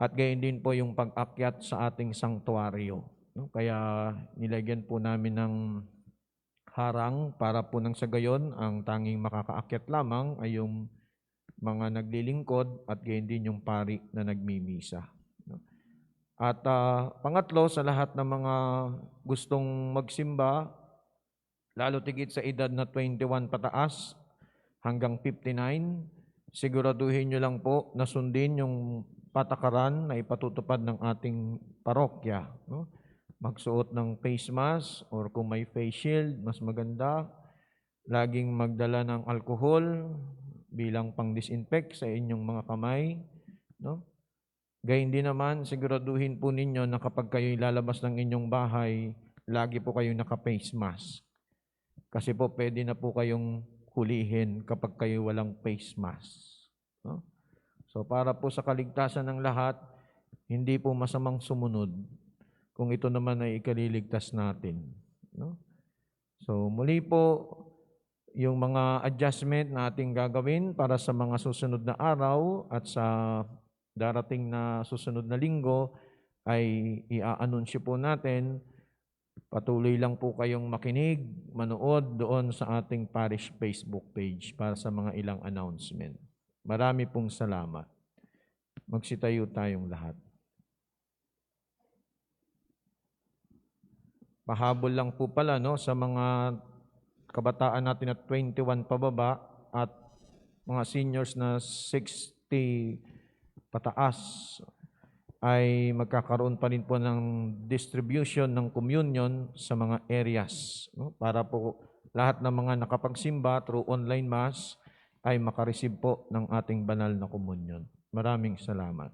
At gayon din po yung pag-akyat sa ating sanktuaryo. No? Kaya nilagyan po namin ng harang para po nang sa gayon ang tanging makakaakyat lamang ay yung mga naglilingkod at gayon din yung pari na nagmimisa. At pangatlo, sa lahat ng mga gustong magsimba, lalo tigit sa edad na 21 pataas hanggang 59, siguraduhin nyo lang po na sundin yung patakaran na ipatutupad ng ating parokya. No? Magsuot ng face mask or kung may face shield, mas maganda. Laging magdala ng alcohol bilang pang-disinfect sa inyong mga kamay. No? Gayun din naman, siguraduhin po ninyo na kapag kayo lalabas ng inyong bahay, lagi po kayong naka-face mask. Kasi po pwede na po kayong hulihin kapag kayo walang face mask. No? So para po sa kaligtasan ng lahat, hindi po masamang sumunod kung ito naman ay ikaliligtas natin. No? So muli po, yung mga adjustment na ating gagawin para sa mga susunod na araw at sa darating na susunod na linggo ay i-anunsyo po natin. Patuloy lang po kayong makinig, manood doon sa ating parish Facebook page para sa mga ilang announcement. Marami pong salamat. Magsitayo tayong lahat. Pahabol lang po pala sa mga kabataan natin at 21 pababa at mga seniors na 60 pataas ay magkakaroon pa rin po ng distribution ng communion sa mga areas. Para po lahat ng mga nakapagsimba through online mass ay makareceive po ng ating banal na communion. Maraming salamat.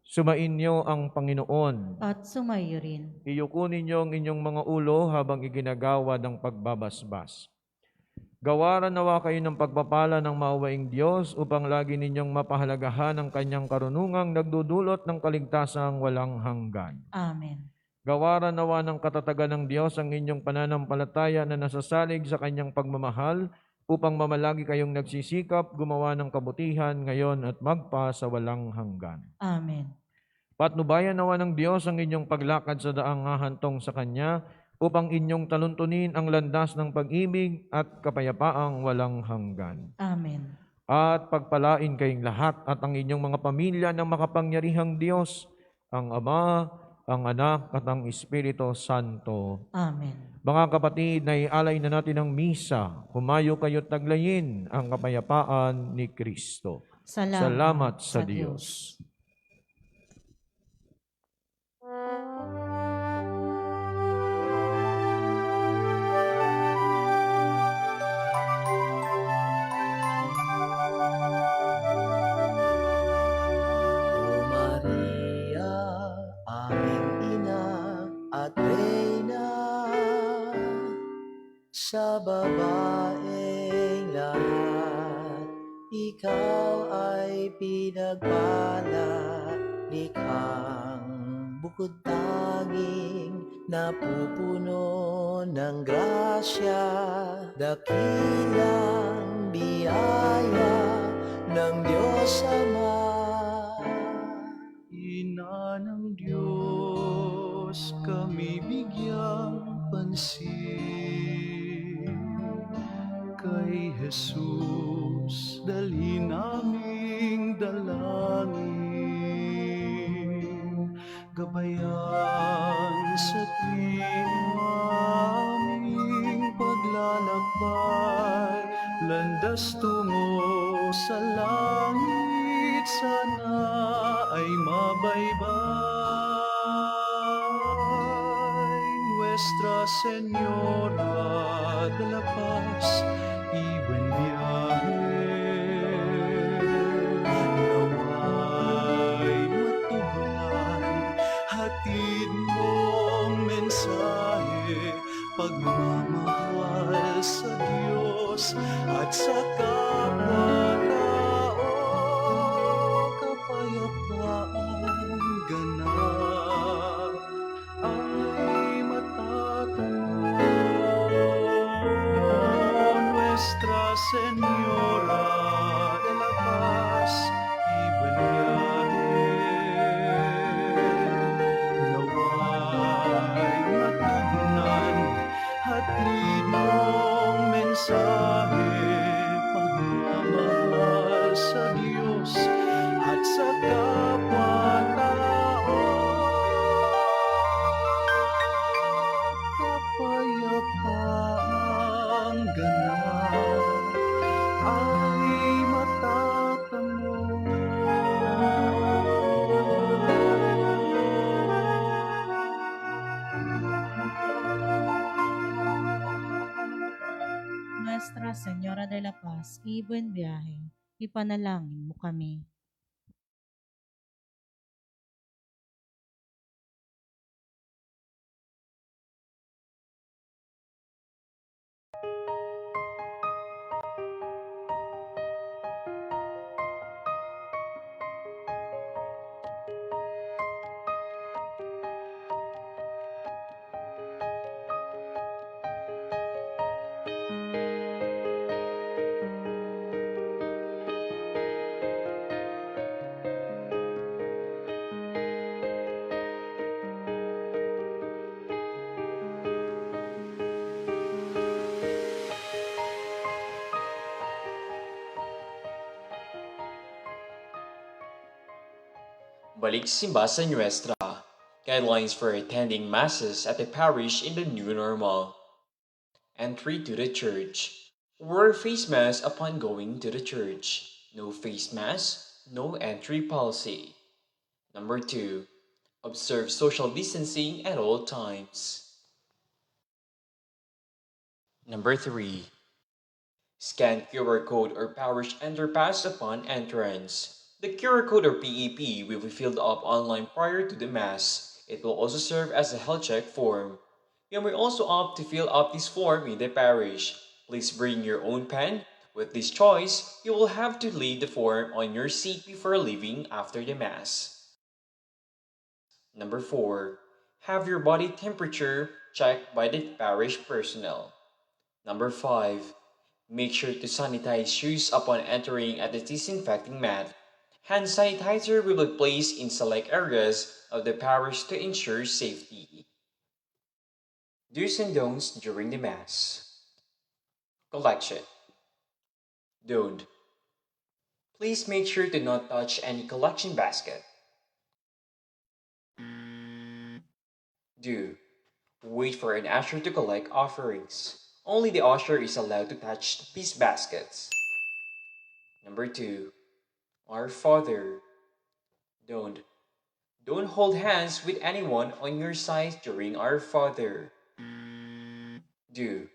Sumainyo ang Panginoon. At sumayo rin. Iyuko ninyo ang inyong mga ulo habang iginagawa ng pagbabasbas. Gawaran nawa kayo ng pagpapala ng maawaing Diyos upang lagi ninyong mapahalagahan ang kanyang karunungang nagdudulot ng kaligtasang walang hanggan. Amen. Gawaran nawa ng katatagan ng Diyos ang inyong pananampalataya na nasasalig sa kanyang pagmamahal upang mamalagi kayong nagsisikap gumawa ng kabutihan ngayon at magpa sa walang hanggan. Amen. Patnubayan nawa ng Diyos ang inyong paglakad sa daang hahantong sa Kanya upang inyong taluntunin ang landas ng pag-ibig at kapayapaang walang hanggan. Amen. At pagpalain kayong lahat at ang inyong mga pamilya ng makapangyarihang Diyos, ang Ama, ang Anak at ang Espiritu Santo. Amen. Mga kapatid, naialay na natin ang misa. Humayo kayo't taglayin ang kapayapaan ni Kristo. Salamat sa Diyos. O Maria, aming ina at reyna, sa babaeng lahat, ikaw ay pinagpala, likhang bukod tanging napupuno ng grasya, dakilang biyaya ng Diyos Ama. Ina ng Diyos, kami bigyang pansin. Kay Jesus, dali naming dalangin. Gabayan sa tuwing aming paglalakbay, landas tungo sa langit sana ay mabaybay. Nuestra Señora de la Paz y buen viaje. Naway matugunan, hatid mong mensahe, pagmamahal sa Diyos at sa kapwa-tao, kapayapaang ganap ay matatangon. Nuestra Señora de la Paz y buen viaje. Naway matugunan, hatid mong mensahe, pagmamahal sa Diyos at sa kapwa-tao, kapayapaang ganap ay Nuestra Señora de la Paz y buen viaje, ipanalangin mo kami. Balik Simba sa Nuestra. Guidelines for attending masses at the parish in the new normal. Entry to the church. Wear face mask upon going to the church. No face mask, no entry policy. Number 2. Observe social distancing at all times. Number 3. Scan QR code or parish underpass upon entrance. The QR code or PEP will be filled up online prior to the Mass. It will also serve as a health check form. You may also opt to fill up this form in the parish. Please bring your own pen. With this choice, you will have to leave the form on your seat before leaving after the Mass. Number 4. Have your body temperature checked by the parish personnel. Number 5. Make sure to sanitize shoes upon entering at the disinfecting mat. Hand sanitizer will be placed in select areas of the parish to ensure safety. Do's and don'ts during the Mass. Collection. Don't. Please make sure to not touch any collection basket. Do. Wait for an usher to collect offerings. Only the usher is allowed to touch these baskets. Number 2. Our Father. Don't. Don't hold hands with anyone on your side during Our Father. Do.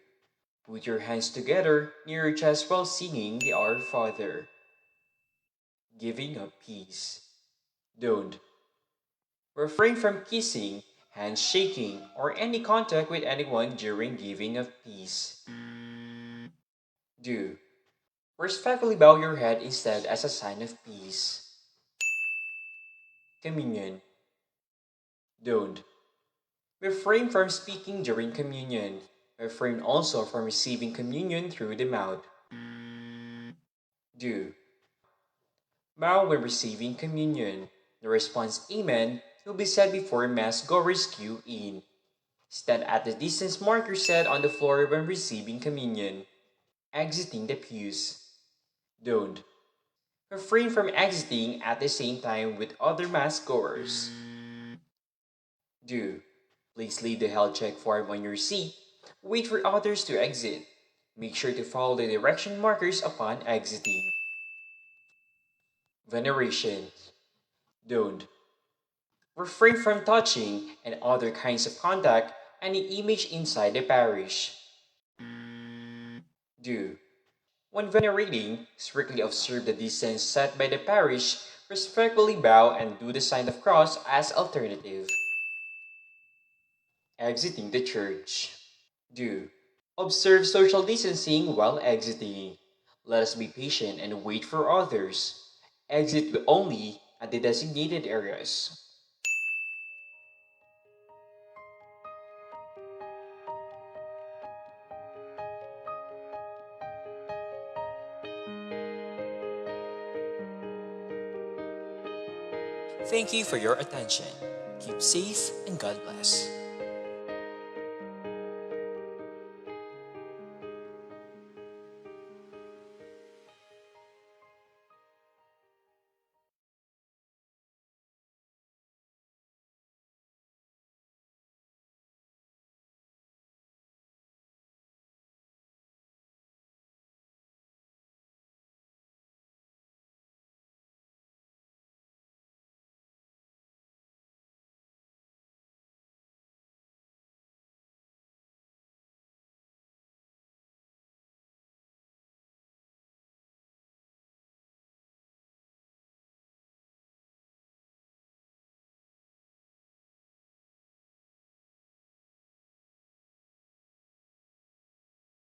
Put your hands together near your chest while singing the Our Father. Giving of peace. Don't. Refrain from kissing, handshaking, or any contact with anyone during giving of peace. Do. Respectfully bow your head instead as a sign of peace. Communion. Don't. Refrain from speaking during communion. Refrain also from receiving communion through the mouth. Do. Bow when receiving communion. The response Amen will be said before Mass goers queue in. Stand at the distance marker set on the floor when receiving communion. Exiting the pews. Don't. Refrain from exiting at the same time with other Mass goers. Do. Please leave the health check form on your seat. Wait for others to exit. Make sure to follow the direction markers upon exiting. Veneration. Don't. Refrain from touching and other kinds of contact any image inside the parish. Do. When venerating, strictly observe the distance set by the parish, respectfully bow and do the sign of cross as alternative. Exiting the church. Do. Observe social distancing while exiting. Let us be patient and wait for others. Exit only at the designated areas. Thank you for your attention. Keep safe and God bless.